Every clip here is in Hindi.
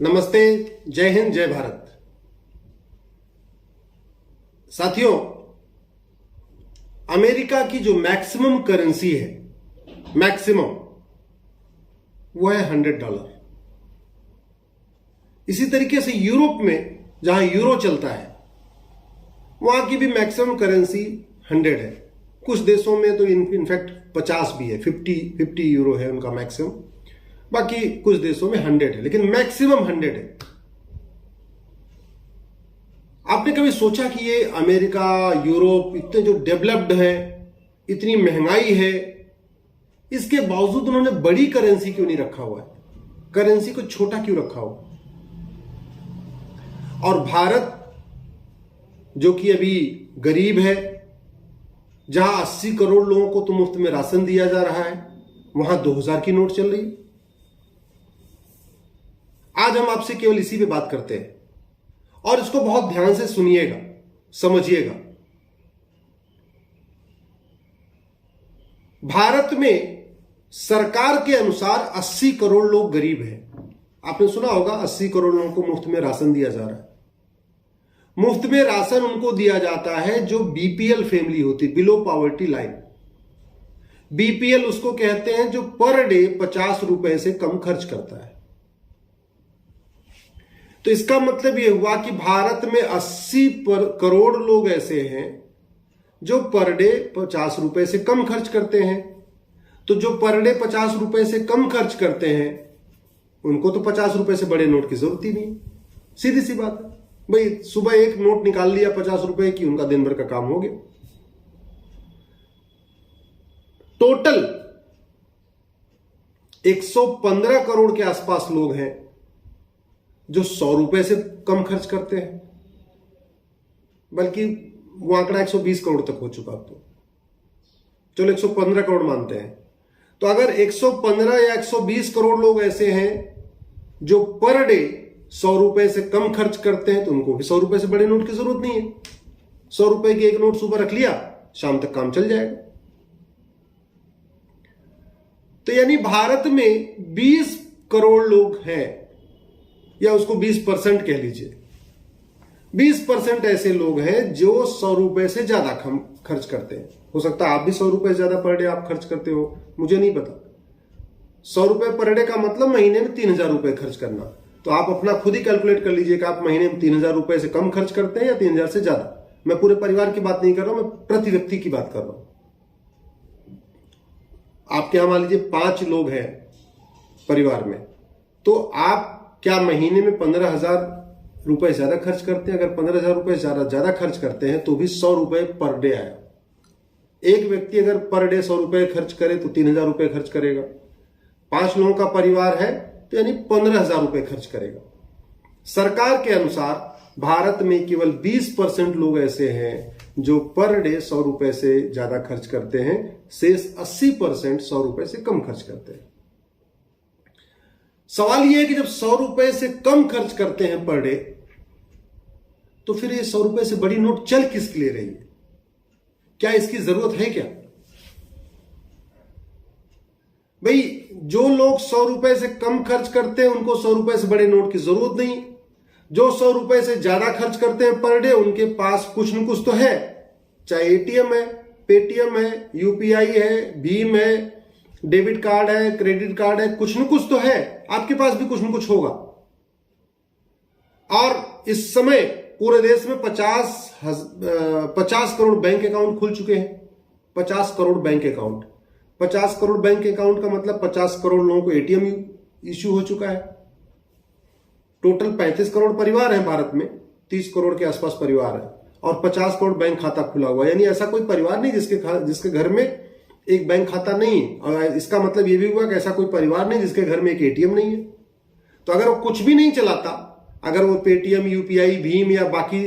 नमस्ते, जय हिंद, जय भारत। साथियों, अमेरिका की जो मैक्सिमम करेंसी है, मैक्सिमम, वो है $100। इसी तरीके से यूरोप में जहां यूरो चलता है, वहां की भी मैक्सिमम करेंसी 100 है। कुछ देशों में तो इनफैक्ट 50 भी है, 50 यूरो है उनका मैक्सिमम। बाकी कुछ देशों में 100 है, लेकिन मैक्सिमम 100 है। आपने कभी सोचा कि ये अमेरिका, यूरोप इतने जो डेवलप्ड है, इतनी महंगाई है, इसके बावजूद उन्होंने बड़ी करेंसी क्यों नहीं रखा हुआ है? करेंसी को छोटा क्यों रखा हुआ? और भारत जो कि अभी गरीब है, जहां 80 करोड़ लोगों को तो मुफ्त में राशन दिया जा रहा है, वहां 2000 की नोट चल रही है। आज हम आपसे केवल इसी पे बात करते हैं और इसको बहुत ध्यान से सुनिएगा, समझिएगा। भारत में सरकार के अनुसार 80 करोड़ लोग गरीब हैं। आपने सुना होगा 80 करोड़ लोगों को मुफ्त में राशन दिया जा रहा है। मुफ्त में राशन उनको दिया जाता है जो बीपीएल फैमिली होती, बिलो पॉवर्टी लाइन। बीपीएल उसको कहते हैं जो पर डे 50 रुपए से कम खर्च करता है। तो इसका मतलब यह हुआ कि भारत में 80 करोड़ लोग ऐसे हैं जो पर डे 50 रुपए से कम खर्च करते हैं। तो जो पर डे 50 रुपए से कम खर्च करते हैं, उनको तो 50 रुपए से बड़े नोट की जरूरत ही नहीं। सीधी सी बात है भाई, सुबह एक नोट निकाल लिया 50 रुपए की, उनका दिन भर का काम हो गया। टोटल 115 करोड़ के आसपास लोग हैं जो 100 रुपए से कम खर्च करते हैं, बल्कि वो आंकड़ा 120 करोड़ तक हो चुका। तो चलो 115 करोड़ मानते हैं। तो अगर 115 या 120 करोड़ लोग ऐसे हैं जो पर डे 100 रुपए से कम खर्च करते हैं, तो उनको भी 100 रुपए से बड़े नोट की जरूरत नहीं है। 100 रुपए की एक नोट सुबह रख लिया, शाम तक काम चल जाएगा। तो यानी भारत में 20 करोड़ लोग हैं, या उसको 20% कह लीजिए। 20% ऐसे लोग हैं जो 100 रुपए से ज्यादा खर्च करते हैं। हो सकता है आप भी 100 रुपए से ज्यादा पर डे आप खर्च करते हो, मुझे नहीं पता। 100 रुपए पर डे का मतलब महीने में 3000 रुपए खर्च करना। तो आप अपना खुद ही कैलकुलेट कर लीजिए कि आप महीने में 3000 रुपए से कम खर्च करते हैं या 3000 से ज्यादा। मैं पूरे परिवार की बात नहीं कर रहा हूं, मैं प्रति व्यक्ति की बात कर रहा हूं। आपके यहां मान लीजिए 5 लोग हैं परिवार में, तो आप क्या महीने में 15,000 रुपए ज्यादा खर्च करते हैं? अगर 15,000 रुपए ज्यादा खर्च करते हैं तो भी 100 रुपए पर डे आया। एक व्यक्ति अगर पर डे 100 रुपए खर्च करे तो 3000 रुपए खर्च करेगा। 5 लोगों का परिवार है तो यानी 15,000 रुपए खर्च करेगा। सरकार के अनुसार भारत में केवल 20% लोग ऐसे हैं जो पर डे 100 रुपए से ज्यादा खर्च करते हैं, शेष 80% 100 रुपए से कम खर्च करते हैं। सवाल यह है कि जब 100 रुपए से कम खर्च करते हैं पर डे, तो फिर ये 100 रुपए से बड़ी नोट चल किसके लिए रही है? क्या इसकी जरूरत है क्या? भाई, जो लोग 100 रुपए से कम खर्च करते हैं उनको 100 रुपए से बड़े नोट की जरूरत नहीं। जो 100 रुपए से ज्यादा खर्च करते हैं पर डे, उनके पास कुछ न कुछ तो है। चाहे एटीएम है, पेटीएम है, यूपीआई है, भीम है, डेबिट कार्ड है, क्रेडिट कार्ड है, कुछ न कुछ तो है। आपके पास भी कुछ न कुछ होगा। और इस समय पूरे देश में 50 करोड़ बैंक अकाउंट खुल चुके हैं। 50 crore bank account. 50 crore bank account का मतलब 50 करोड़ लोगों को एटीएम इश्यू हो चुका है। टोटल 35 करोड़ परिवार हैं भारत में, 30 करोड़ के आसपास परिवार है, और 50 करोड़ बैंक खाता खुला हुआ है। यानी ऐसा कोई परिवार नहीं जिसके घर में एक बैंक खाता नहीं है। और इसका मतलब यह भी हुआ कि ऐसा कोई परिवार नहीं जिसके घर में एक एटीएम नहीं है। तो अगर वो कुछ भी नहीं चलाता, अगर वो पेटीएम, यूपीआई, भीम या बाकी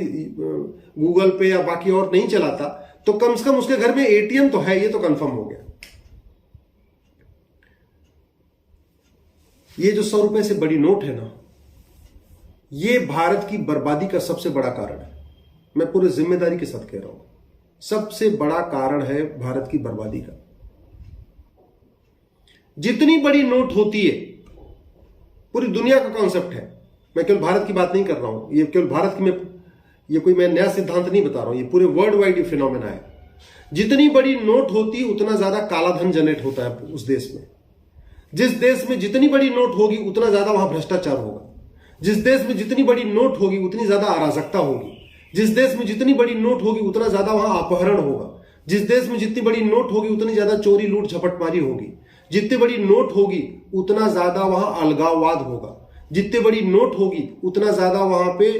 गूगल पे या बाकी और नहीं चलाता, तो कम से कम उसके घर में एटीएम तो है। ये तो कंफर्म हो गया। ये जो 100 रुपए से बड़ी नोट है ना, ये भारत की बर्बादी का सबसे बड़ा कारण है। मैं पूरी जिम्मेदारी के साथ कह रहा हूं, सबसे बड़ा कारण है भारत की बर्बादी का। जितनी बड़ी नोट होती है, पूरी दुनिया का कॉन्सेप्ट है मैं केवल भारत की बात नहीं कर रहा हूं, ये केवल भारत की ये कोई मैं नया सिद्धांत नहीं बता रहा हूं, ये पूरे वर्ल्ड वाइड ये फिनोमेना है। जितनी बड़ी नोट होती उतना ज्यादा काला धन जनरेट होता है उस देश में। जिस देश में जितनी बड़ी नोट होगी उतना ज्यादा वहां भ्रष्टाचार होगा। जिस देश में जितनी बड़ी नोट होगी उतनी ज्यादा अराजकता होगी। जिस देश में जितनी बड़ी नोट होगी उतना ज्यादा वहां अपहरण होगा। जिस देश में जितनी बड़ी नोट होगी उतनी ज्यादा चोरी लूट झपटमारी होगी। जितनी बड़ी नोट होगी उतना ज्यादा वहां अलगाववाद होगा। जितनी बड़ी नोट होगी उतना ज्यादा वहां पे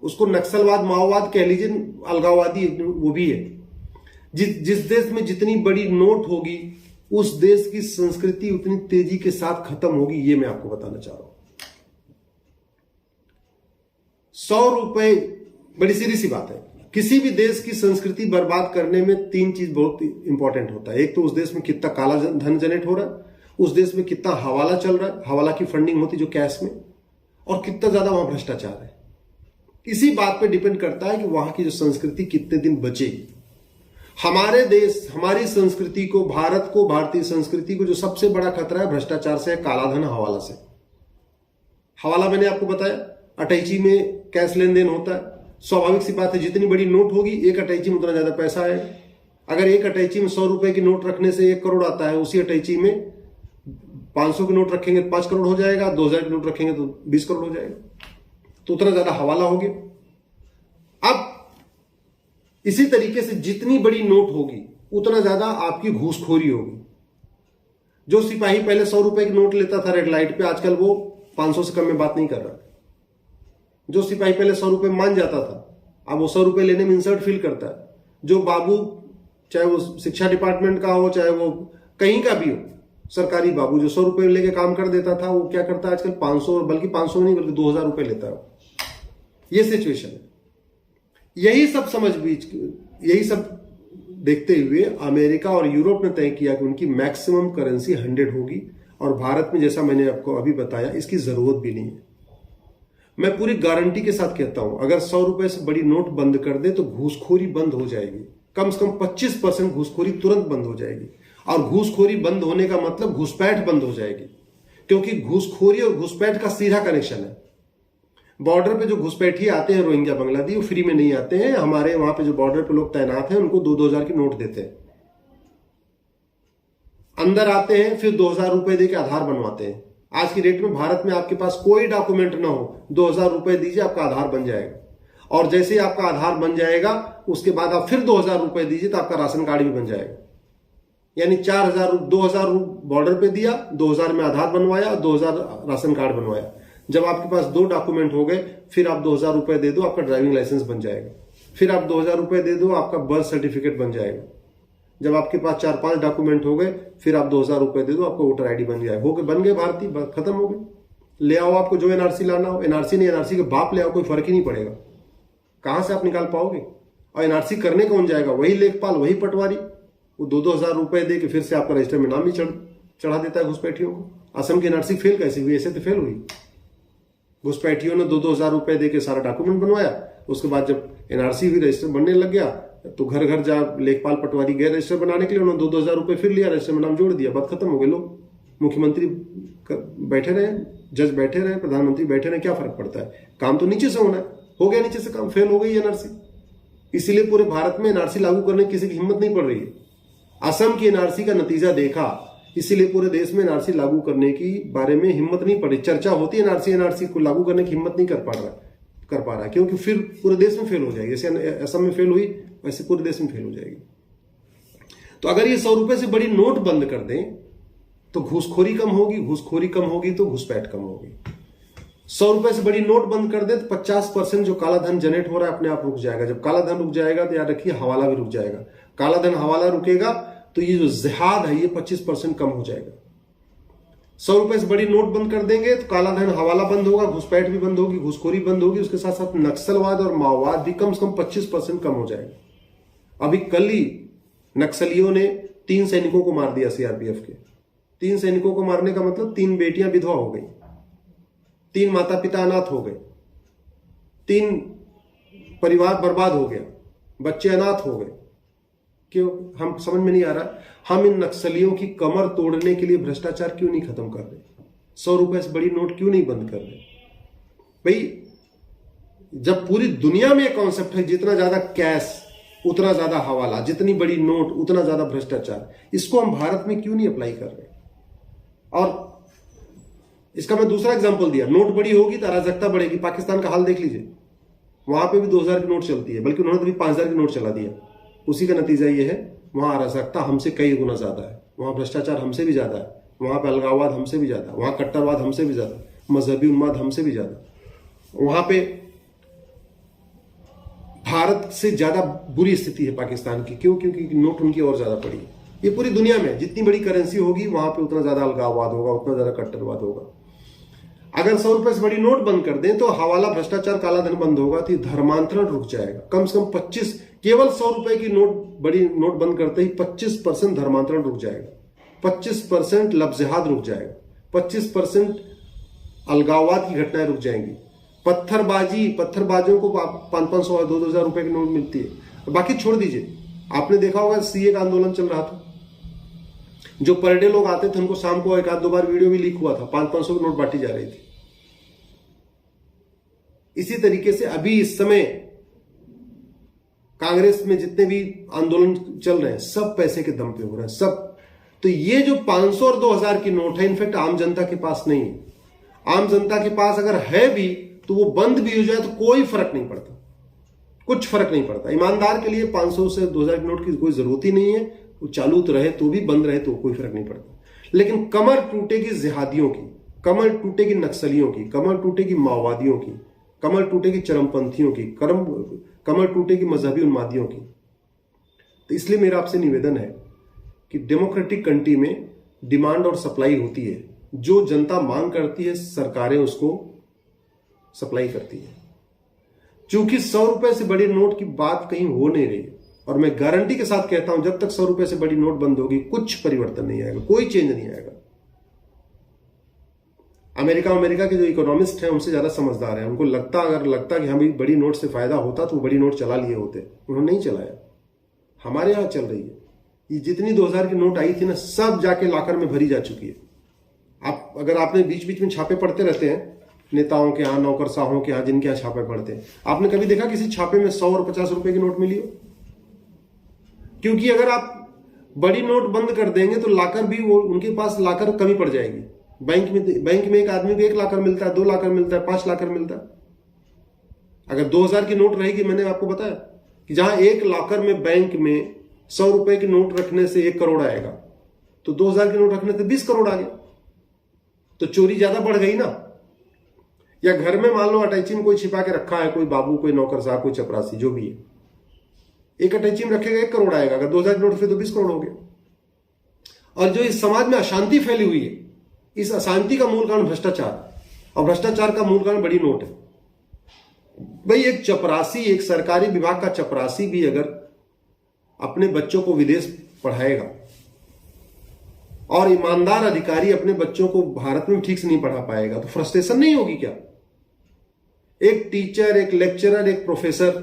उसको नक्सलवाद माओवाद कह लीजिए, अलगाववादी वो भी है। जिस देश में जितनी बड़ी नोट होगी उस देश की संस्कृति उतनी तेजी के साथ खत्म होगी। ये मैं आपको बताना चाह रहा हूं। 100 रुपए बड़ी सीधी सी बात है। किसी भी देश की संस्कृति बर्बाद करने में 3 चीज बहुत इंपॉर्टेंट होता है। एक तो उस देश में कितना काला धन जनरेट हो रहा है, उस देश में कितना हवाला चल रहा है, हवाला की फंडिंग होती जो कैश में, और कितना ज्यादा वहां भ्रष्टाचार है। इसी बात पे डिपेंड करता है कि वहां की जो संस्कृति कितने दिन बचेगी। हमारे देश, हमारी संस्कृति को, भारत को, भारतीय संस्कृति को जो सबसे बड़ा खतरा है भ्रष्टाचार से, काला धन, हवाला से। हवाला मैंने आपको बताया, अटैची में कैश लेन देन होता है। स्वाभाविक सी बात है, जितनी बड़ी नोट होगी एक अटैची में उतना ज्यादा पैसा है। अगर एक अटैची में 100 रुपए की नोट रखने से 1 करोड़ आता है, उसी अटैची में 500 की नोट रखेंगे तो 5 करोड़ हो जाएगा, 2000 की नोट रखेंगे तो 20 करोड़ हो जाएगा, तो उतना ज्यादा हवाला हो गया। अब इसी तरीके से जितनी बड़ी नोट होगी उतना ज्यादा आपकी घूसखोरी होगी। जो सिपाही पहले 100 रुपए की नोट लेता था रेड लाइट पे, आजकल वो 500 से कम में बात नहीं कर रहा। जो सिपाही पहले 100 रुपए मान जाता था, अब वो 100 रुपए लेने में इंसल्ट फील करता है। जो बाबू, चाहे वो शिक्षा डिपार्टमेंट का हो, चाहे वो कहीं का भी हो, सरकारी बाबू, जो 100 रुपए लेके काम कर देता था, वो क्या करता है आजकल 500, बल्कि 500 नहीं बल्कि 2000 रुपए लेता है। ये सिचुएशन है। यही सब देखते हुए अमेरिका और यूरोप ने तय किया कि उनकी मैक्सिमम करेंसी 100 होगी, और भारत में जैसा मैंने आपको अभी बताया इसकी जरूरत भी नहीं है। मैं पूरी गारंटी के साथ कहता हूं, अगर 100 रुपए से बड़ी नोट बंद कर दे तो घूसखोरी बंद हो जाएगी। कम से कम 25% घूसखोरी तुरंत बंद हो जाएगी। और घूसखोरी बंद होने का मतलब घुसपैठ बंद हो जाएगी, क्योंकि घूसखोरी और घुसपैठ का सीधा कनेक्शन है। बॉर्डर पे जो घुसपैठी आते हैं रोहिंग्या बांग्लादेशी, वो फ्री में नहीं आते हैं। हमारे वहां पे जो बॉर्डर पे लोग तैनात हैं उनको 2-2000 की नोट देते हैं। अंदर आते हैं, फिर 2000 रुपए देके आधार बनवाते हैं। आज की डेट में भारत में आपके पास कोई डॉक्यूमेंट ना हो, 2000 रुपए दीजिए, आपका आधार बन जाएगा। और जैसे ही आपका आधार बन जाएगा उसके बाद आप फिर 2000 रुपए दीजिए तो आपका राशन कार्ड भी बन जाएगा। यानी 2000 बॉर्डर पे दिया, 2000 में आधार बनवाया, 2000 राशन कार्ड बनवाया। जब आपके पास 2 डॉक्यूमेंट हो गए, फिर आप 2000 रुपए दे दो, आपका ड्राइविंग लाइसेंस बन जाएगा। फिर आप 2000 रुपए दे दो, आपका बर्थ सर्टिफिकेट बन जाएगा। जब आपके पास 4-5 डॉक्यूमेंट हो गए, फिर आप 2000 रुपए दे दो, आपका वोटर आईडी बन जाएगा। हो गए, बन गए भारतीय, खत्म हो गए। ले आओ आपको जो एनआरसी लाना हो, एनआरसी नहीं, एनआरसी के बाप ले आओ, कोई फर्क ही नहीं पड़ेगा। कहां से आप निकाल पाओगे? और एनआरसी करने कौन जाएगा? वही लेखपाल, वही पटवारी। वो 2-2 हजार रुपए दे के फिर से आपका रजिस्टर में नाम ही चढ़ा देता है घुसपैठियों को। असम की एनआरसी फेल कैसे हुई? ऐसे तो फेल हुई। घुसपैठियों ने 2-2 हजार रुपए देके सारा डॉक्यूमेंट बनवाया। उसके बाद जब एनआरसी भी रजिस्टर बनने लग गया तो घर घर जा लेखपाल पटवारी गए रजिस्टर बनाने के लिए, उन्होंने 2-2 हजार रुपए फिर लिया, रजिस्टर में नाम जोड़ दिया, बात खत्म हो गई। लोग, मुख्यमंत्री बैठे रहे, जज बैठे रहे, प्रधानमंत्री बैठे रहे, क्या फर्क पड़ता है? काम तो नीचे से होना है। हो गया नीचे से काम, फेल हो गई एनआरसी। इसीलिए पूरे भारत में एनआरसी लागू करने की किसी की हिम्मत नहीं पड़ रही है। असम की एनआरसी का नतीजा देखा, इसीलिए पूरे देश में एनआरसी लागू करने की बारे में हिम्मत नहीं पड़ी। चर्चा होती है एनआरसी को लागू करने की हिम्मत नहीं कर पा रहा, क्योंकि फिर पूरे देश में फेल हो जाएगी। जैसे असम में फेल हुई वैसे पूरे देश में फेल हो जाएगी। तो अगर ये 100 रुपए से बड़ी नोट बंद कर दें तो घूसखोरी कम होगी, घूसखोरी कम होगी तो घुसपैठ कम होगी। 100 रुपए से बड़ी नोट बंद कर दे तो 50% जो काला धन जनरेट हो रहा है अपने आप रुक जाएगा। जब काला धन रुक जाएगा तो याद रखिए हवाला भी रुक जाएगा। काला धन हवाला रुकेगा तो ये जो जिहाद है ये 25% कम हो जाएगा। 100 रुपए से बड़ी नोट बंद कर देंगे तो काला धन हवाला बंद होगा, घुसपैठ भी बंद होगी, घुसखोरी बंद होगी, उसके साथ साथ नक्सलवाद और माओवाद भी कम से कम 25% कम हो जाएगा। अभी कल ही नक्सलियों ने 3 सैनिकों को मार दिया सीआरपीएफ के। 3 सैनिकों को मारने का मतलब 3 बेटियां विधवा हो गई, 3 माता पिता अनाथ हो गए, 3 परिवार बर्बाद हो गया, बच्चे अनाथ हो गए। क्यों? हम समझ में नहीं आ रहा, हम इन नक्सलियों की कमर तोड़ने के लिए भ्रष्टाचार क्यों नहीं खत्म कर रहे? 100 रुपए से बड़ी नोट क्यों नहीं बंद कर रहे? भाई जब पूरी दुनिया में एक कॉन्सेप्ट है जितना ज्यादा कैश उतना ज्यादा हवाला, जितनी बड़ी नोट उतना ज्यादा भ्रष्टाचार, इसको हम भारत में क्यों नहीं अप्लाई कर रहे? और इसका मैं दूसरा एग्जांपल दिया, नोट बड़ी होगी तो अराजकता बढ़ेगी। पाकिस्तान का हाल देख लीजिए, वहां पे भी 2000 की नोट चलती है, बल्कि उन्होंने तो भी 5000 की नोट चला दिया। उसी का नतीजा ये है, वहां अराजकता हमसे कई गुना ज्यादा है, वहां भ्रष्टाचार हमसे भी ज्यादा है, वहां पे अलगाववाद हमसे भी ज्यादा, वहां कट्टरवाद हमसे भी ज्यादा, मजहबी उन्माद हमसे भी ज्यादा, वहां पे भारत से ज्यादा बुरी स्थिति है पाकिस्तान की। क्यों? क्योंकि नोट उनकी और ज्यादा पड़ी है। ये पूरी दुनिया में जितनी बड़ी करेंसी होगी वहां पे उतना ज्यादा अलगाववाद होगा, उतना ज्यादा कट्टरवाद होगा। अगर 100 रुपए से बड़ी नोट बंद कर दें तो हवाला, भ्रष्टाचार, काला धन बंद होगा, तो धर्मांतरण रुक जाएगा। कम से कम 25, केवल 100 रुपए की बड़ी नोट बंद करते ही 25% धर्मांतरण रुक जाएगा, 25% लफ्जिहाद रुक जाएगा, 25% अलगाववाद की घटनाएं रुक जाएंगी। पत्थरबाजियों को 500-500 और 2,000 रुपए की नोट मिलती है। बाकी छोड़ दीजिए, आपने देखा होगा सीए का आंदोलन चल रहा था, जो पर डे लोग आते थे उनको शाम को एक आध दो बार वीडियो भी लीक हुआ था, 500-500 की नोट बांटी जा रही थी। इसी तरीके से अभी इस समय कांग्रेस में जितने भी आंदोलन चल रहे हैं सब पैसे के दम पे हो रहे हैं सब। तो ये जो 500 और 2000 की नोट है, इनफैक्ट आम जनता के पास नहीं है। आम जनता के पास अगर है भी तो वो बंद भी हो जाए तो कोई फर्क नहीं पड़ता, कुछ फर्क नहीं पड़ता। ईमानदार के लिए 500 से 2000 की नोट की कोई जरूरत ही नहीं है, वो चालू तो रहे तो भी, बंद रहे तो कोई फर्क नहीं पड़ता। लेकिन कमर टूटेगी जिहादियों की, कमर टूटेगी नक्सलियों की, कमर टूटेगी माओवादियों की, कमर टूटेगी चरमपंथियों की, कमर टूटेगी मजहबी उन्मादियों की। तो इसलिए मेरा आपसे निवेदन है कि डेमोक्रेटिक कंट्री में डिमांड और सप्लाई होती है, जो जनता मांग करती है सरकारें उसको सप्लाई करती है। चूंकि 100 रुपए से बड़ी नोट की बात कहीं हो नहीं रही है, और मैं गारंटी के साथ कहता हूं जब तक 100 रुपए से बड़ी नोट बंद होगी कुछ परिवर्तन नहीं आएगा, कोई चेंज नहीं आएगा। अमेरिका के जो इकोनॉमिस्ट हैं उनसे ज्यादा समझदार हैं, उनको लगता कि हमें बड़ी नोट से फायदा होता तो वो बड़ी नोट चला लिए होते, उन्होंने नहीं चलाया। हमारे यहां चल रही है, ये जितनी 2000 की नोट आई थी ना सब जाके लॉकर में भरी जा चुकी है। आप अगर आपने बीच बीच में छापे पड़ते रहते हैं नेताओं के यहाँ, नौकरशाहों के यहाँ, जिनके यहाँ छापे पड़ते हैं, आपने कभी देखा किसी छापे में 100 और 50 रुपए की नोट मिली हो? क्योंकि अगर आप बड़ी नोट बंद कर देंगे तो लाकर भी वो उनके पास लाकर कमी पड़ जाएगी। बैंक में एक आदमी को 1 लाकर मिलता है, 2 लाकर मिलता है, 5 लाकर मिलता है। अगर 2000 की नोट रहेगी, मैंने आपको बताया कि जहां 1 लाकर में बैंक में 100 रुपए की नोट रखने से 1 करोड़ आएगा, तो 2000 की नोट रखने से 20 करोड़ आ गया। तो चोरी ज्यादा बढ़ गई ना। या घर में मान लो अटैची में कोई छिपा के रखा है, कोई बाबू, कोई नौकरशाह, कोई चपरासी, जो भी है, एक अटैची में रखेगा 1 करोड़ आएगा। अगर 2000 की नोट फिर तो 20 करोड़ हो गया। और जो इस समाज में अशांति फैली हुई है, इस अशांति का मूल कारण भ्रष्टाचार, और भ्रष्टाचार का मूल कारण बड़ी नोट है। भाई एक चपरासी, एक सरकारी विभाग का चपरासी भी अगर अपने बच्चों को विदेश पढ़ाएगा और ईमानदार अधिकारी अपने बच्चों को भारत में ठीक से नहीं पढ़ा पाएगा, तो फ्रस्ट्रेशन नहीं होगी क्या? एक टीचर, एक लेक्चरर, एक प्रोफेसर,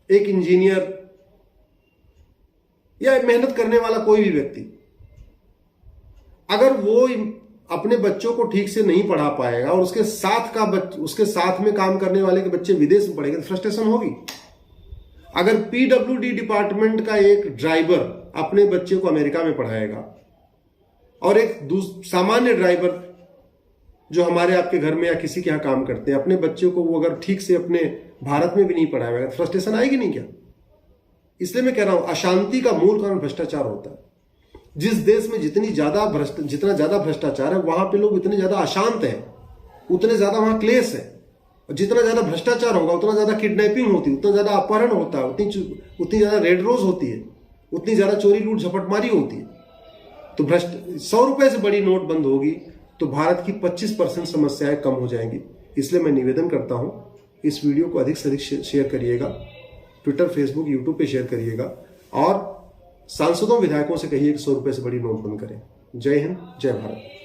एक इंजीनियर या मेहनत करने वाला कोई भी व्यक्ति, अगर वो अपने बच्चों को ठीक से नहीं पढ़ा पाएगा और उसके साथ में काम करने वाले के बच्चे विदेश में पढ़ेंगे, तो फ्रस्ट्रेशन होगी। अगर पीडब्ल्यूडी डिपार्टमेंट का एक ड्राइवर अपने बच्चे को अमेरिका में पढ़ाएगा और एक सामान्य ड्राइवर जो हमारे आपके घर में या किसी के यहां काम करते हैं, अपने बच्चे को वो अगर ठीक से अपने भारत में भी नहीं पढ़ाएगा, तो फ्रस्ट्रेशन आएगी नहीं क्या? इसलिए मैं कह रहा हूं अशांति का मूल कारण भ्रष्टाचार होता है। जिस देश में जितना ज्यादा भ्रष्टाचार है, वहां पे लोग इतने ज्यादा अशांत हैं, उतने ज्यादा वहां क्लेश है। और जितना ज्यादा भ्रष्टाचार होगा उतना ज्यादा किडनैपिंग होती है, उतना ज्यादा अपहरण होता है, उतनी ज्यादा रेड रोज होती है, उतनी ज्यादा चोरी लूट झपटमारी होती है। तो 100 रुपए से बड़ी नोट बंद होगी तो भारत की 25% समस्याएं कम हो जाएंगी। इसलिए मैं निवेदन करता हूं, इस वीडियो को अधिक से अधिक शेयर करिएगा, ट्विटर, फेसबुक, यूट्यूब पे शेयर करिएगा, और सांसदों, विधायकों से कहिए कि 100 रुपए से बड़ी नोट बंद करें। जय हिंद, जय भारत।